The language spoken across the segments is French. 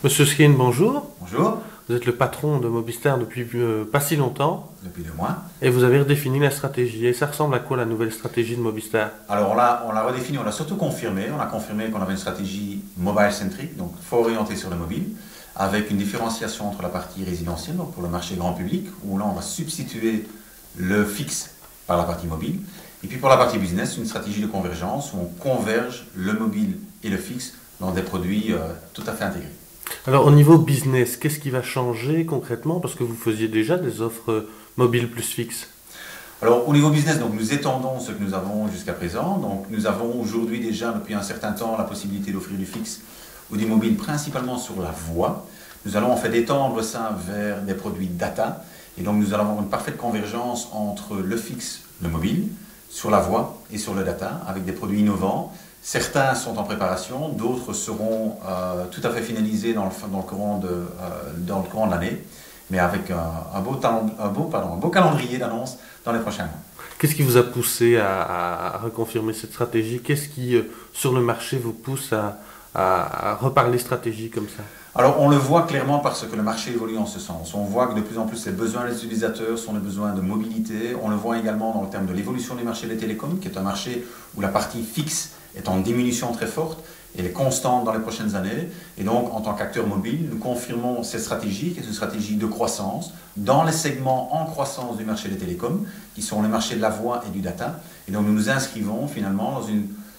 Monsieur Skien, bonjour. Bonjour, Vous êtes le patron de Mobistar depuis pas si longtemps depuis 2 mois. et vous avez redéfini la stratégie. Et ça ressemble à quoi la nouvelle stratégie de Mobistar? Alors on l'a redéfini, on l'a surtout confirmé. On a confirmé qu'on avait une stratégie mobile-centrique, donc fort orientée sur le mobile, avec une différenciation entre la partie résidentielle, donc pour le marché grand public, où là on va substituer le fixe par la partie mobile. Et puis pour la partie business, une stratégie de convergence où on converge le mobile et le fixe dans des produits tout à fait intégrés. Alors au niveau business, qu'est-ce qui va changer concrètement? Parce que vous faisiez déjà des offres mobiles plus fixes. Alors au niveau business, donc, nous étendons ce que nous avons jusqu'à présent. Donc, nous avons aujourd'hui déjà depuis un certain temps la possibilité d'offrir du fixe ou du mobile principalement sur la voix. Nous allons en fait étendre ça vers des produits data. Et donc nous allons avoir une parfaite convergence entre le fixe, le mobile, sur la voix et sur le data, avec des produits innovants. Certains sont en préparation, d'autres seront tout à fait finalisés dans le courant de l'année, mais avec un beau calendrier d'annonces dans les prochains mois. Qu'est-ce qui vous a poussé à reconfirmer cette stratégie? Qu'est-ce qui, sur le marché, vous pousse à reparler stratégie comme ça? Alors on le voit clairement parce que le marché évolue en ce sens. On voit que de plus en plus les besoins des utilisateurs sont des besoins de mobilité. On le voit également dans le terme de l'évolution du marché des télécoms, qui est un marché où la partie fixe est en diminution très forte et elle est constante dans les prochaines années. Et donc en tant qu'acteur mobile, nous confirmons cette stratégie, qui est une stratégie de croissance, dans les segments en croissance du marché des télécoms, qui sont les marchés de la voix et du data. Et donc nous nous inscrivons finalement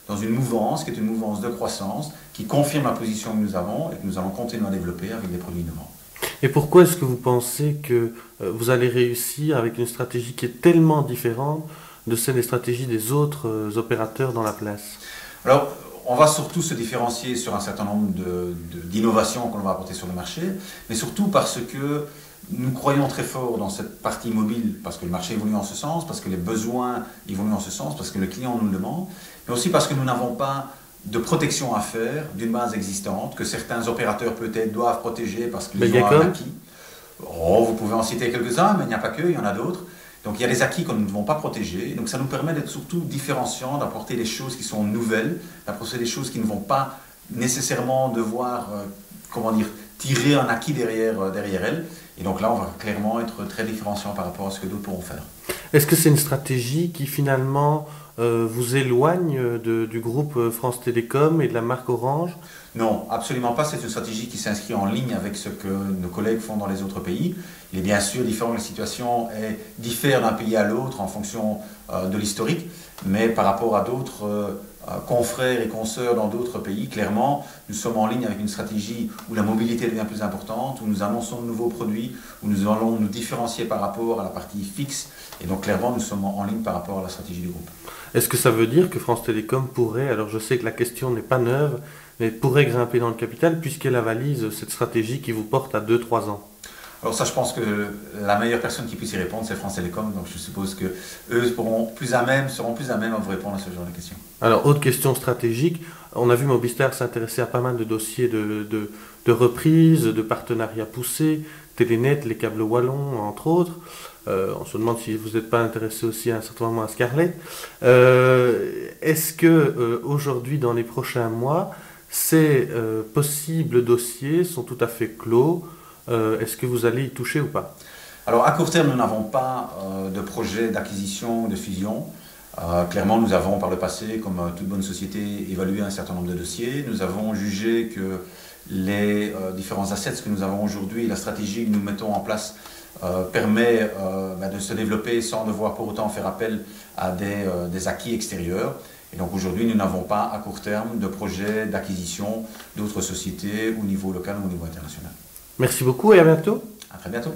dans une mouvance qui est une mouvance de croissance, qui confirme la position que nous avons et que nous allons continuer à développer avec des produits innovants. Et pourquoi est-ce que vous pensez que vous allez réussir avec une stratégie qui est tellement différente de celle des stratégies des autres opérateurs dans la place? Alors, on va surtout se différencier sur un certain nombre d'innovations qu'on va apporter sur le marché, mais surtout parce que nous croyons très fort dans cette partie mobile, parce que le marché évolue en ce sens, parce que les besoins évoluent en ce sens, parce que le client nous le demande, mais aussi parce que nous n'avons pas de protection à faire d'une base existante, que certains opérateurs peut-être doivent protéger parce qu'ils ont un acquis. Oh, vous pouvez en citer quelques-uns, mais il n'y a pas que, il y en a d'autres. Donc il y a des acquis que nous ne devons pas protéger. Donc ça nous permet d'être surtout différenciants, d'apporter des choses qui sont nouvelles, d'apporter des choses qui ne vont pas nécessairement devoir, tirer un acquis derrière elles. Et donc là, on va clairement être très différenciant par rapport à ce que d'autres pourront faire. Est-ce que c'est une stratégie qui finalement vous éloigne du groupe France Télécom et de la marque Orange? Non, absolument pas. C'est une stratégie qui s'inscrit en ligne avec ce que nos collègues font dans les autres pays. Il est bien sûr différent, la situation diffère d'un pays à l'autre en fonction de l'historique, mais par rapport à d'autres confrères et consoeurs dans d'autres pays, clairement, nous sommes en ligne avec une stratégie où la mobilité devient plus importante, où nous annonçons de nouveaux produits, où nous allons nous différencier par rapport à la partie fixe. Et donc clairement, nous sommes en ligne par rapport à la stratégie du groupe. Est-ce que ça veut dire que France Télécom pourrait, alors je sais que la question n'est pas neuve, mais pourrait grimper dans le capital puisqu'elle avalise cette stratégie qui vous porte à 2-3 ans? Alors ça, je pense que la meilleure personne qui puisse y répondre, c'est France Télécom. Donc je suppose que eux seront plus à même à vous répondre à ce genre de questions. Alors, autre question stratégique, on a vu Mobistar s'intéresser à pas mal de dossiers de reprise, de partenariats poussés, Télénet, les câbles wallons, entre autres. On se demande si vous n'êtes pas intéressé aussi à un certain moment à Scarlett. Est-ce que aujourd'hui, dans les prochains mois, ces possibles dossiers sont tout à fait clos? Est-ce que vous allez y toucher ou pas? Alors à court terme, nous n'avons pas de projet d'acquisition ou de fusion. Clairement, nous avons par le passé, comme toute bonne société, évalué un certain nombre de dossiers. Nous avons jugé que les différents assets que nous avons aujourd'hui et la stratégie que nous mettons en place permet de se développer sans devoir pour autant faire appel à des acquis extérieurs. Et donc aujourd'hui, nous n'avons pas à court terme de projet d'acquisition d'autres sociétés au niveau local ou au niveau international. Merci beaucoup et à bientôt. À très bientôt.